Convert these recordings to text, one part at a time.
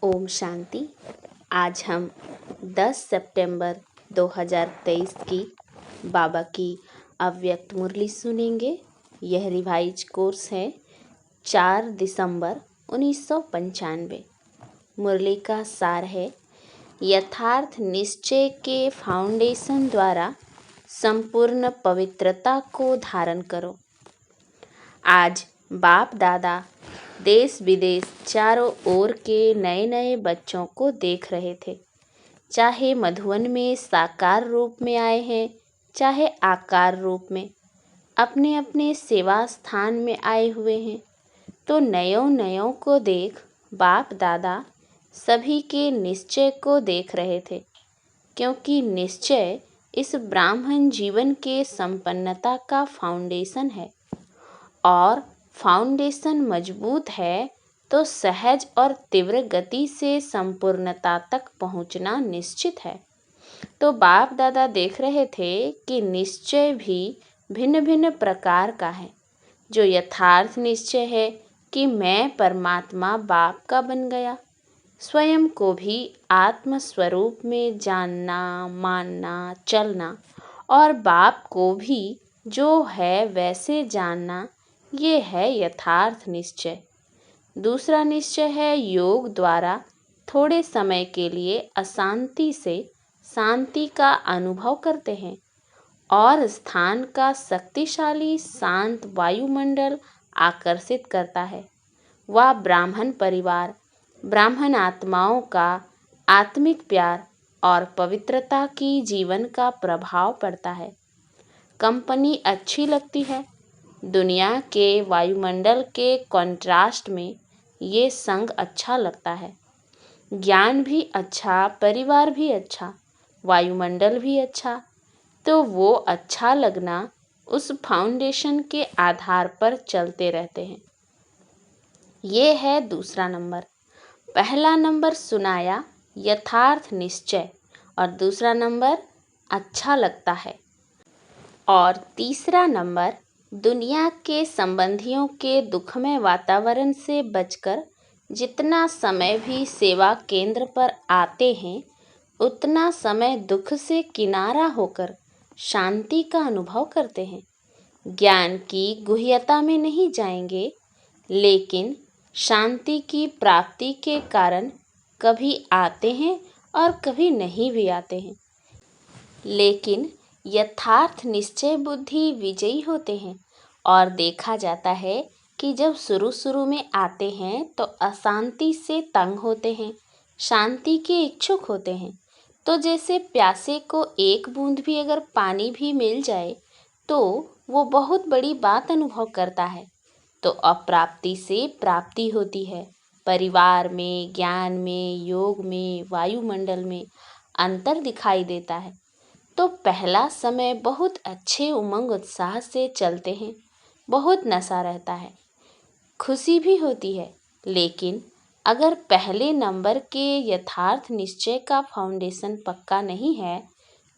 ओम शांति। आज हम 10 सितंबर 2023 की बाबा की अव्यक्त मुरली सुनेंगे। यह रिवाइज कोर्स है 4 दिसंबर 1995। मुरली का सार है, यथार्थ निश्चय के फाउंडेशन द्वारा संपूर्ण पवित्रता को धारण करो। आज बाप दादा देश विदेश चारों ओर के नए नए बच्चों को देख रहे थे। चाहे मधुवन में साकार रूप में आए हैं, चाहे आकार रूप में अपने अपने सेवा स्थान में आए हुए हैं, तो नयों नयों को देख बाप दादा सभी के निश्चय को देख रहे थे, क्योंकि निश्चय इस ब्राह्मण जीवन के संपन्नता का फाउंडेशन है और फाउंडेशन मजबूत है तो सहज और तीव्र गति से संपूर्णता तक पहुंचना निश्चित है। तो बाप दादा देख रहे थे कि निश्चय भी भिन्न भिन्न प्रकार का है। जो यथार्थ निश्चय है कि मैं परमात्मा बाप का बन गया, स्वयं को भी आत्म स्वरूप में जानना, मानना, चलना और बाप को भी जो है वैसे जानना, ये है यथार्थ निश्चय। दूसरा निश्चय है योग द्वारा थोड़े समय के लिए अशांति से शांति का अनुभव करते हैं और स्थान का शक्तिशाली शांत वायुमंडल आकर्षित करता है। वह ब्राह्मण परिवार, ब्राह्मण आत्माओं का आत्मिक प्यार और पवित्रता की जीवन का प्रभाव पड़ता है। कंपनी अच्छी लगती है। दुनिया के वायुमंडल के कॉन्ट्रास्ट में ये संग अच्छा लगता है। ज्ञान भी अच्छा, परिवार भी अच्छा, वायुमंडल भी अच्छा, तो वो अच्छा लगना उस फाउंडेशन के आधार पर चलते रहते हैं। ये है दूसरा नंबर। पहला नंबर सुनाया यथार्थ निश्चय और दूसरा नंबर अच्छा लगता है और तीसरा नंबर दुनिया के संबंधियों के दुखमय वातावरण से बचकर जितना समय भी सेवा केंद्र पर आते हैं, उतना समय दुख से किनारा होकर शांति का अनुभव करते हैं। ज्ञान की गुह्यता में नहीं जाएंगे, लेकिन शांति की प्राप्ति के कारण कभी आते हैं और कभी नहीं भी आते हैं। लेकिन यथार्थ निश्चय बुद्धि विजयी होते हैं और देखा जाता है कि जब शुरू में आते हैं तो अशांति से तंग होते हैं, शांति के इच्छुक होते हैं। तो जैसे प्यासे को एक बूंद भी अगर पानी भी मिल जाए तो वो बहुत बड़ी बात अनुभव करता है। तो अप्राप्ति से प्राप्ति होती है। परिवार में, ज्ञान में, योग में, वायुमंडल में अंतर दिखाई देता है। तो पहला समय बहुत अच्छे उमंग उत्साह से चलते हैं, बहुत नशा रहता है, खुशी भी होती है। लेकिन अगर पहले नंबर के यथार्थ निश्चय का फाउंडेशन पक्का नहीं है,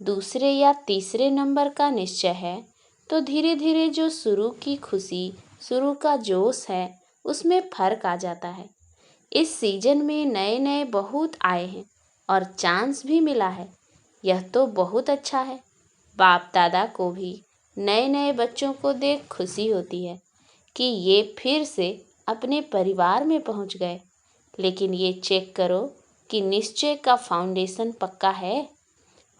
दूसरे या तीसरे नंबर का निश्चय है, तो धीरे धीरे जो शुरू की खुशी, शुरू का जोश है, उसमें फर्क आ जाता है। इस सीजन में नए नए बहुत आए हैं और चांस भी मिला है, यह तो बहुत अच्छा है। बाप दादा को भी नए नए बच्चों को देख खुशी होती है कि ये फिर से अपने परिवार में पहुंच गए। लेकिन ये चेक करो कि निश्चय का फाउंडेशन पक्का है।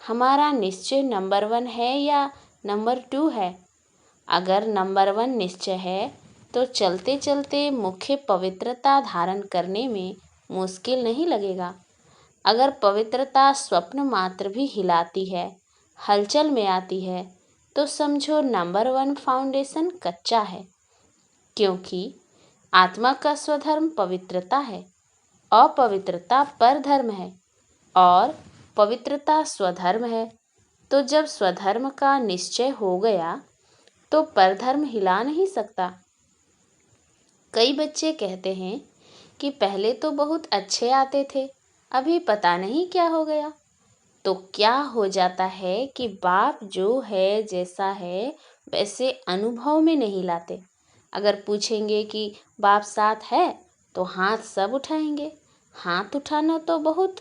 हमारा निश्चय नंबर 1 है या नंबर 2 है? अगर नंबर 1 निश्चय है तो चलते चलते मुख्य पवित्रता धारण करने में मुश्किल नहीं लगेगा। अगर पवित्रता स्वप्न मात्र भी हिलाती है, हलचल में आती है, तो समझो नंबर 1 फाउंडेशन कच्चा है। क्योंकि आत्मा का स्वधर्म पवित्रता है, अपवित्रता परधर्म है और पवित्रता स्वधर्म है। तो जब स्वधर्म का निश्चय हो गया तो परधर्म हिला नहीं सकता। कई बच्चे कहते हैं कि पहले तो बहुत अच्छे आते थे, अभी पता नहीं क्या हो गया। तो क्या हो जाता है कि बाप जो है, जैसा है वैसे अनुभव में नहीं लाते। अगर पूछेंगे कि बाप साथ है तो हाथ सब उठाएंगे, हाथ उठाना तो बहुत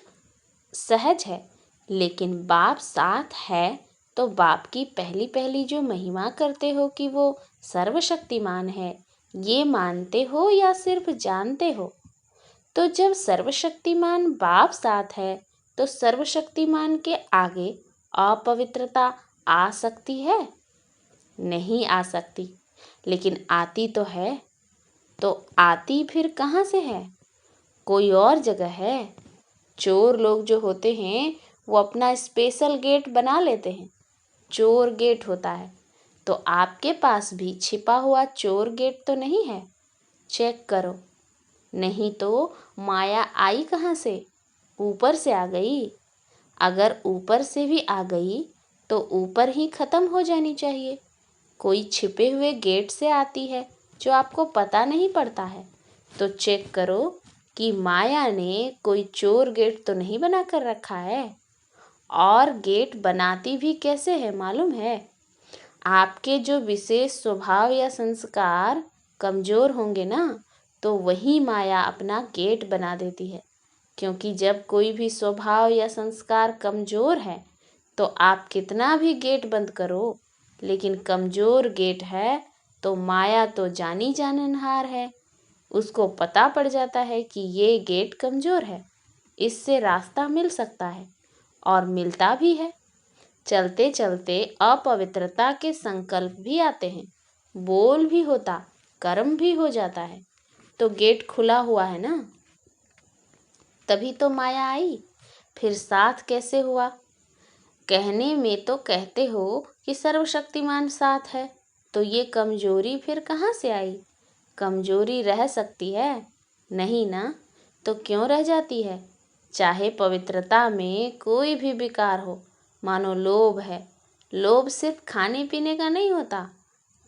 सहज है, लेकिन बाप साथ है तो बाप की पहली पहली जो महिमा करते हो कि वो सर्वशक्तिमान है, ये मानते हो या सिर्फ जानते हो? तो जब सर्वशक्तिमान बाप साथ है तो सर्वशक्तिमान के आगे अपवित्रता आ सकती है? नहीं आ सकती, लेकिन आती तो है। तो आती फिर कहाँ से है? कोई और जगह है। चोर लोग जो होते हैं वो अपना स्पेशल गेट बना लेते हैं, चोर गेट होता है। तो आपके पास भी छिपा हुआ चोर गेट तो नहीं है? चेक करो। नहीं तो माया आई कहाँ से? ऊपर से आ गई। अगर ऊपर से भी आ गई तो ऊपर ही खत्म हो जानी चाहिए। कोई छिपे हुए गेट से आती है जो आपको पता नहीं पड़ता है। तो चेक करो कि माया ने कोई चोर गेट तो नहीं बना कर रखा है। और गेट बनाती भी कैसे है मालूम है? आपके जो विशेष स्वभाव या संस्कार कमजोर होंगे ना, तो वही माया अपना गेट बना देती है। क्योंकि जब कोई भी स्वभाव या संस्कार कमजोर है तो आप कितना भी गेट बंद करो, लेकिन कमजोर गेट है तो माया तो जानी जाननहार है। उसको पता पड़ जाता है कि ये गेट कमजोर है, इससे रास्ता मिल सकता है, और मिलता भी है। चलते चलते अपवित्रता के संकल्प भी आते हैं, बोल भी होता, कर्म भी हो जाता है। तो गेट खुला हुआ है ना, तभी तो माया आई। फिर साथ कैसे हुआ? कहने में तो कहते हो कि सर्वशक्तिमान साथ है, तो ये कमजोरी फिर कहाँ से आई? कमजोरी रह सकती है? नहीं ना। तो क्यों रह जाती है? चाहे पवित्रता में कोई भी विकार हो, मानो लोभ है। लोभ सिर्फ खाने पीने का नहीं होता।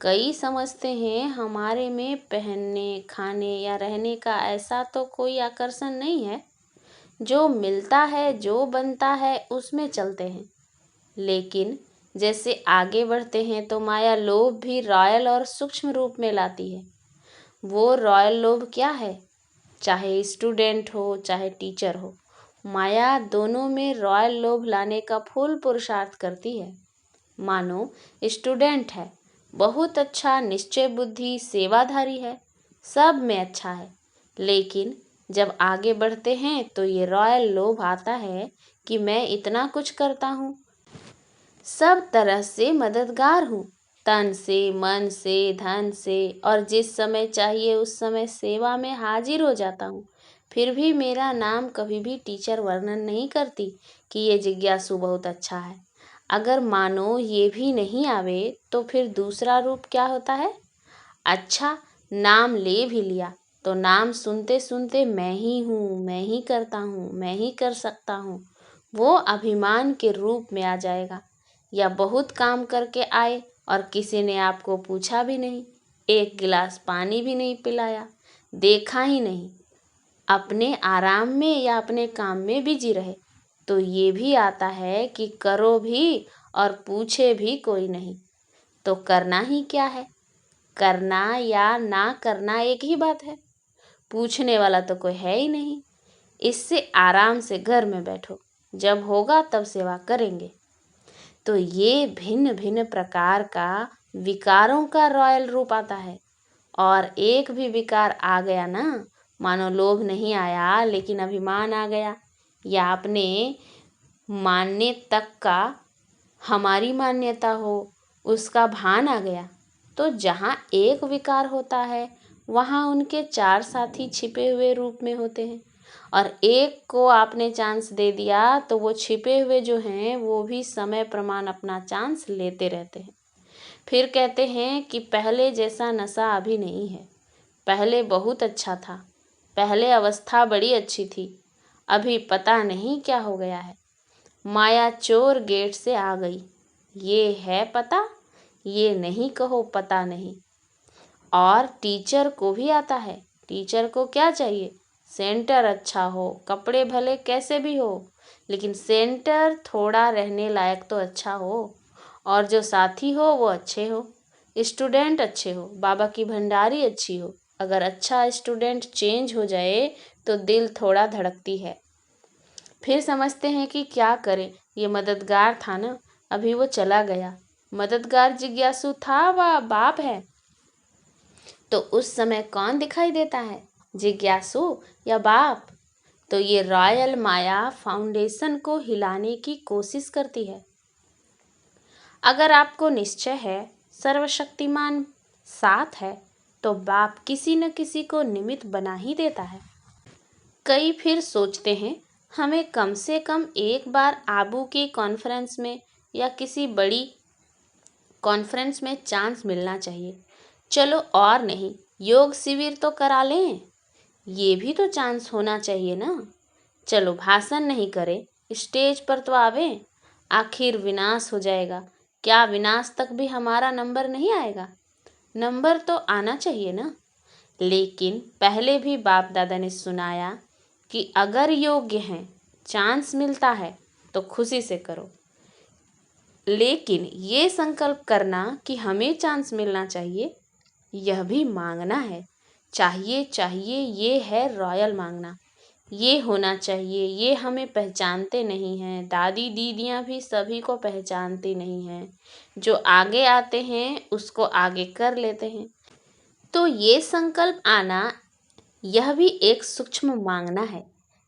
कई समझते हैं हमारे में पहनने, खाने या रहने का ऐसा तो कोई आकर्षण नहीं है। जो मिलता है, जो बनता है, उसमें चलते हैं। लेकिन जैसे आगे बढ़ते हैं तो माया लोभ भी रॉयल और सूक्ष्म रूप में लाती है। वो रॉयल लोभ क्या है? चाहे स्टूडेंट हो चाहे टीचर हो, माया दोनों में रॉयल लोभ लाने का फुल पुरुषार्थ करती है। मानो स्टूडेंट है, बहुत अच्छा, निश्चय बुद्धि, सेवाधारी है, सब में अच्छा है। लेकिन जब आगे बढ़ते हैं तो ये रॉयल लोभ आता है कि मैं इतना कुछ करता हूँ, सब तरह से मददगार हूँ, तन से, मन से, धन से, और जिस समय चाहिए उस समय सेवा में हाजिर हो जाता हूँ। फिर भी मेरा नाम कभी भी टीचर वर्णन नहीं करती कि ये जिज्ञासु बहुत अच्छा है। अगर मानो ये भी नहीं आवे तो फिर दूसरा रूप क्या होता है? अच्छा, नाम ले भी लिया तो नाम सुनते सुनते मैं ही हूँ, मैं ही करता हूँ, मैं ही कर सकता हूँ, वो अभिमान के रूप में आ जाएगा। या बहुत काम करके आए और किसी ने आपको पूछा भी नहीं, एक गिलास पानी भी नहीं पिलाया, देखा ही नहीं, अपने आराम में या अपने काम में बिजी रहे, तो ये भी आता है कि करो भी और पूछे भी कोई नहीं। तो करना ही क्या है? करना या ना करना एक ही बात है। पूछने वाला तो कोई है ही नहीं। इससे आराम से घर में बैठो, जब होगा तब सेवा करेंगे। तो ये भिन्न भिन्न प्रकार का विकारों का रॉयल रूप आता है। और एक भी विकार आ गया ना, मानो लोभ नहीं आया लेकिन अभिमान आ गया, या अपने मानने तक का हमारी मान्यता हो उसका भान आ गया, तो जहाँ एक विकार होता है वहाँ उनके चार साथी छिपे हुए रूप में होते हैं। और एक को आपने चांस दे दिया तो वो छिपे हुए जो हैं वो भी समय प्रमाण अपना चांस लेते रहते हैं। फिर कहते हैं कि पहले जैसा नशा अभी नहीं है, पहले बहुत अच्छा था, पहले अवस्था बड़ी अच्छी थी, अभी पता नहीं क्या हो गया है। माया चोर गेट से आ गई, ये है पता, ये नहीं कहो पता नहीं। और टीचर को भी आता है। टीचर को क्या चाहिए? सेंटर अच्छा हो, कपड़े भले कैसे भी हो, लेकिन सेंटर थोड़ा रहने लायक तो अच्छा हो, और जो साथी हो वो अच्छे हो, स्टूडेंट अच्छे हो, बाबा की भंडारी अच्छी हो। अगर अच्छा स्टूडेंट चेंज हो जाए तो दिल थोड़ा धड़कती है। फिर समझते हैं कि क्या करें, ये मददगार था ना, अभी वो चला गया। मददगार जिज्ञासु था व बाप है, तो उस समय कौन दिखाई देता है, जिज्ञासु या बाप? तो ये रॉयल माया फाउंडेशन को हिलाने की कोशिश करती है। अगर आपको निश्चय है सर्वशक्तिमान साथ है, तो बाप किसी न किसी को निमित्त बना ही देता है। कई फिर सोचते हैं हमें कम से कम एक बार आबू की कॉन्फ्रेंस में या किसी बड़ी कॉन्फ्रेंस में चांस मिलना चाहिए। चलो और नहीं, योग शिविर तो करा लें, ये भी तो चांस होना चाहिए ना। चलो भाषण नहीं करें, स्टेज पर तो आवे। आखिर विनाश हो जाएगा, क्या विनाश तक भी हमारा नंबर नहीं आएगा? नंबर तो आना चाहिए ना। लेकिन पहले भी बाप दादा ने सुनाया कि अगर योग्य हैं, चांस मिलता है तो खुशी से करो। लेकिन ये संकल्प करना कि हमें चांस मिलना चाहिए, यह भी मांगना है। चाहिए चाहिए ये है रॉयल मांगना। ये होना चाहिए, ये हमें पहचानते नहीं हैं। दादी दीदियाँ भी सभी को पहचानती नहीं हैं। जो आगे आते हैं उसको आगे कर लेते हैं। तो ये संकल्प आना, यह भी एक सूक्ष्म मांगना है।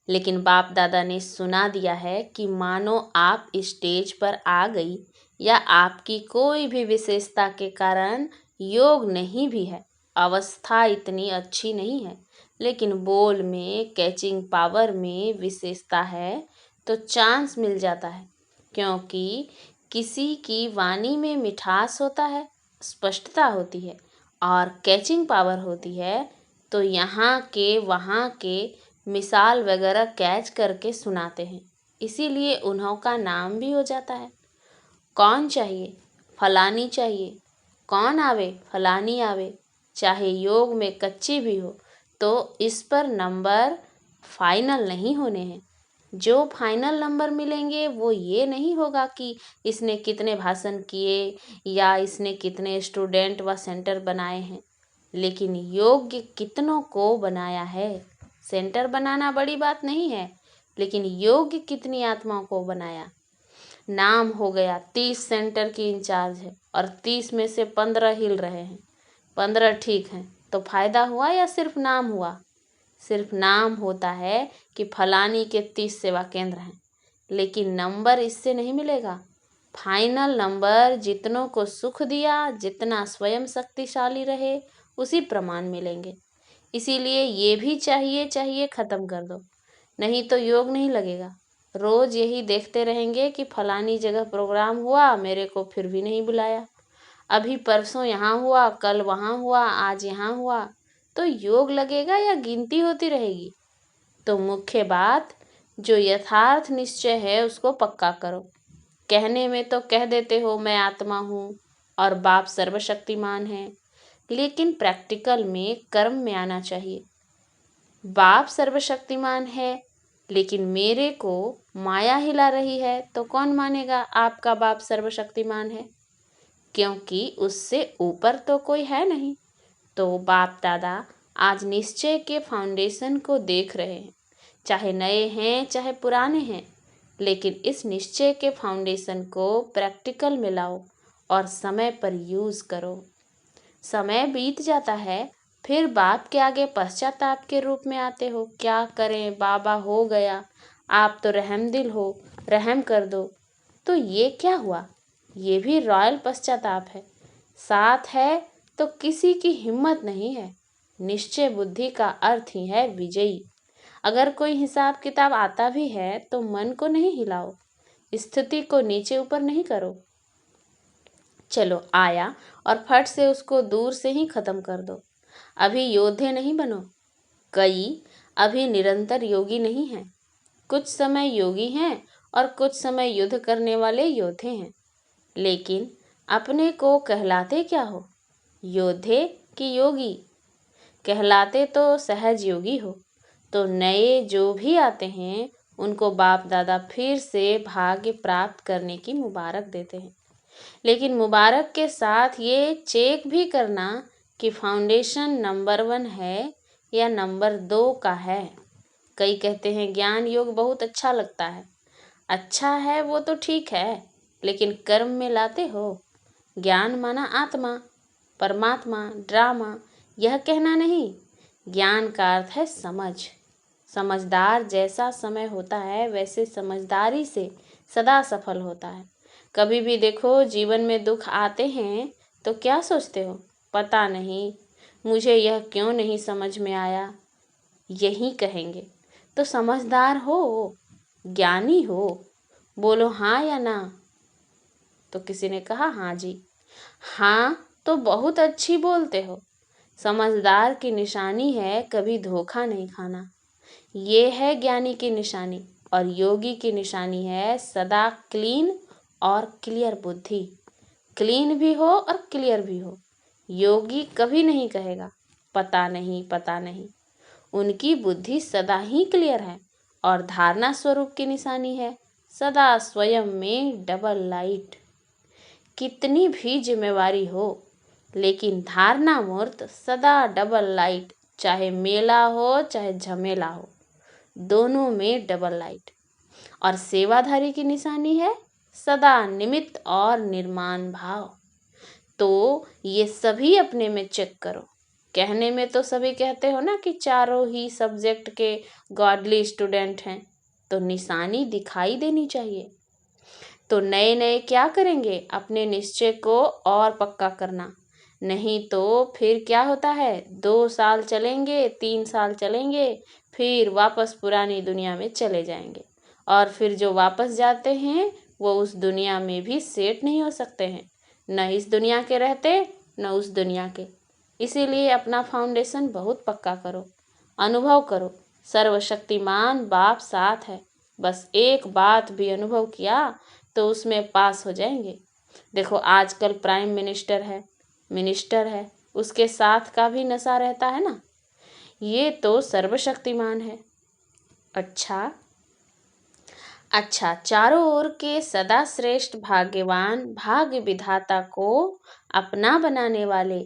लेकिन बाप दादा ने सुना दिया है कि मानो आप स्टेज पर आ गई या आपकी कोई भी विशेषता के कारण योग नहीं भी है, अवस्था इतनी अच्छी नहीं है, लेकिन बोल में, कैचिंग पावर में विशेषता है, तो चांस मिल जाता है। क्योंकि किसी की वाणी में मिठास होता है, स्पष्टता होती है और कैचिंग पावर होती है, तो यहाँ के वहाँ के मिसाल वगैरह कैच करके सुनाते हैं, इसीलिए उन्हों का नाम भी हो जाता है। कौन चाहिए? फलानी चाहिए। कौन आवे? फलानी आवे। चाहे योग में कच्ची भी हो, तो इस पर नंबर फाइनल नहीं होने हैं। जो फाइनल नंबर मिलेंगे वो ये नहीं होगा कि इसने कितने भाषण किए या इसने कितने स्टूडेंट व सेंटर बनाए हैं, लेकिन योग्य कितनों को बनाया है। सेंटर बनाना बड़ी बात नहीं है, लेकिन योग्य कितनी आत्माओं को बनाया। नाम हो गया 30 सेंटर की इंचार्ज है और 30 में से 15 हिल रहे हैं, 15 ठीक हैं, तो फायदा हुआ या सिर्फ नाम हुआ? सिर्फ नाम होता है कि फलानी के 30 सेवा केंद्र हैं, लेकिन नंबर इससे नहीं मिलेगा। फाइनल नंबर जितनों को सुख दिया, जितना स्वयं शक्तिशाली रहे, उसी प्रमाण मिलेंगे। इसीलिए ये भी चाहिए चाहिए ख़त्म कर दो, नहीं तो योग नहीं लगेगा। रोज़ यही देखते रहेंगे कि फलानी जगह प्रोग्राम हुआ, मेरे को फिर भी नहीं बुलाया। अभी परसों यहाँ हुआ, कल वहाँ हुआ, आज यहाँ हुआ, तो योग लगेगा या गिनती होती रहेगी? तो मुख्य बात, जो यथार्थ निश्चय है उसको पक्का करो। कहने में तो कह देते हो मैं आत्मा हूँ और बाप सर्वशक्तिमान है, लेकिन प्रैक्टिकल में कर्म में आना चाहिए। बाप सर्वशक्तिमान है, लेकिन मेरे को माया हिला रही है, तो कौन मानेगा आपका बाप सर्वशक्तिमान है? क्योंकि उससे ऊपर तो कोई है नहीं। तो बाप दादा आज निश्चय के फाउंडेशन को देख रहे हैं, चाहे नए हैं चाहे पुराने हैं, लेकिन इस निश्चय के फाउंडेशन को प्रैक्टिकल में लाओ और समय पर यूज़ करो। समय बीत जाता है, फिर बाप के आगे पश्चाताप के रूप में आते हो, क्या करें बाबा, हो गया, आप तो रहमदिल हो, रहम कर दो। तो ये क्या हुआ? ये भी रॉयल पश्चाताप है। साथ है तो किसी की हिम्मत नहीं है। निश्चय बुद्धि का अर्थ ही है विजयी। अगर कोई हिसाब किताब आता भी है तो मन को नहीं हिलाओ, स्थिति को नीचे ऊपर नहीं करो। चलो आया और फट से उसको दूर से ही खत्म कर दो। अभी योद्धे नहीं बनो। कई अभी निरंतर योगी नहीं हैं, कुछ समय योगी हैं और कुछ समय युद्ध करने वाले योद्धे हैं। लेकिन अपने को कहलाते क्या हो, योद्धे कि योगी? कहलाते तो सहज योगी हो। तो नए जो भी आते हैं उनको बाप दादा फिर से भाग्य प्राप्त करने की मुबारक देते हैं, लेकिन मुबारक के साथ ये चेक भी करना कि फाउंडेशन नंबर 1 है या नंबर 2 का है। कई कहते हैं ज्ञान योग बहुत अच्छा लगता है। अच्छा है वो तो ठीक है, लेकिन कर्म में लाते हो। ज्ञान माना आत्मा, परमात्मा, ड्रामा, यह कहना नहीं। ज्ञान का अर्थ है समझ। समझदार जैसा समय होता है वैसे समझदारी से सदा सफल होता है। कभी भी देखो जीवन में दुख आते हैं तो क्या सोचते हो? पता नहीं, मुझे यह क्यों नहीं समझ में आया, यही कहेंगे। तो समझदार हो, ज्ञानी हो, बोलो हाँ या ना। तो किसी ने कहा हाँ जी। हाँ तो बहुत अच्छी बोलते हो। समझदार की निशानी है कभी धोखा नहीं खाना। ये है ज्ञानी की निशानी। और योगी की निशानी है सदा क्लीन और क्लियर बुद्धि। क्लीन भी हो और क्लियर भी हो। योगी कभी नहीं कहेगा पता नहीं पता नहीं। उनकी बुद्धि सदा ही क्लियर है। और धारणा स्वरूप की निशानी है सदा स्वयं में डबल लाइट। कितनी भी जिम्मेवारी हो, लेकिन धारणा मूर्त सदा डबल लाइट। चाहे मेला हो चाहे झमेला हो, दोनों में डबल लाइट। और सेवाधारी की निशानी है सदा निमित्त और निर्माण भाव। तो ये सभी अपने में चेक करो। कहने में तो सभी कहते हो ना कि चारों ही सब्जेक्ट के गॉडली स्टूडेंट हैं, तो निशानी दिखाई देनी चाहिए। तो नए नए क्या करेंगे? अपने निश्चय को और पक्का करना। नहीं तो फिर क्या होता है, 2 साल चलेंगे, 3 साल चलेंगे, फिर वापस पुरानी दुनिया में चले जाएंगे। और फिर जो वापस जाते हैं वो उस दुनिया में भी सेट नहीं हो सकते हैं। न इस दुनिया के रहते न उस दुनिया के। इसीलिए अपना फाउंडेशन बहुत पक्का करो। अनुभव करो, सर्वशक्तिमान बाप साथ है। बस एक बात भी अनुभव किया तो उसमें पास हो जाएंगे। देखो आजकल प्राइम मिनिस्टर है, उसके साथ का भी नशा रहता है ना। ये तो सर्वशक्तिमान है। अच्छा, चारों ओर के सदा श्रेष्ठ भाग्यवान भाग्य विधाता को अपना बनाने वाले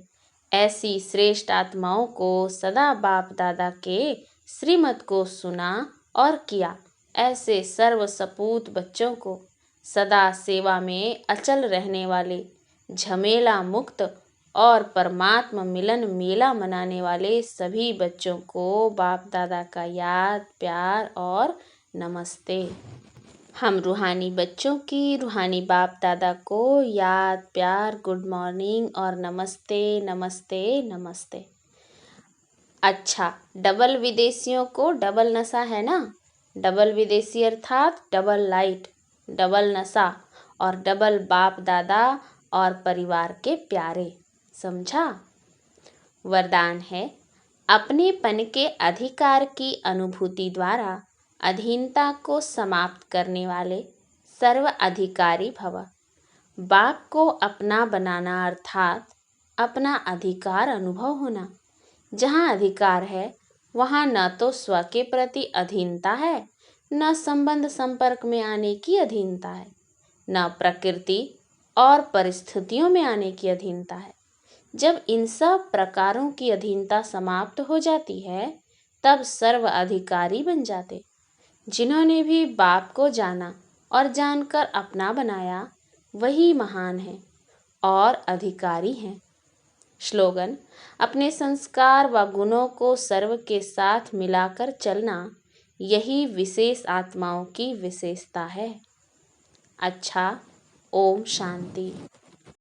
ऐसी श्रेष्ठ आत्माओं को सदा बाप दादा के श्रीमत को सुना और किया। ऐसे सर्व सपूत बच्चों को सदा सेवा में अचल रहने वाले, झमेला मुक्त और परमात्मा मिलन मेला मनाने वाले सभी बच्चों को बाप दादा का याद, प्यार और नमस्ते। हम रूहानी बच्चों की रूहानी बाप दादा को याद, प्यार, गुड मॉर्निंग और नमस्ते नमस्ते नमस्ते। अच्छा, डबल विदेशियों को डबल नशा है ना। डबल विदेशी अर्थात डबल लाइट, डबल नशा और डबल बाप दादा और परिवार के प्यारे। समझा? वरदान है अपनेपन के अधिकार की अनुभूति द्वारा अधीनता को समाप्त करने वाले सर्व अधिकारी भव। बाप को अपना बनाना अर्थात अपना अधिकार अनुभव होना। जहाँ अधिकार है वहाँ न तो स्व के प्रति अधीनता है, न संबंध संपर्क में आने की अधीनता है, न प्रकृति और परिस्थितियों में आने की अधीनता है। जब इन सब प्रकारों की अधीनता समाप्त हो जाती है तब सर्व अधिकारी बन जाते। जिन्होंने भी बाप को जाना और जानकर अपना बनाया वही महान है और अधिकारी हैं। स्लोगन: अपने संस्कार व गुणों को सर्व के साथ मिलाकर चलना, यही विशेष आत्माओं की विशेषता है। अच्छा, ओम शांति।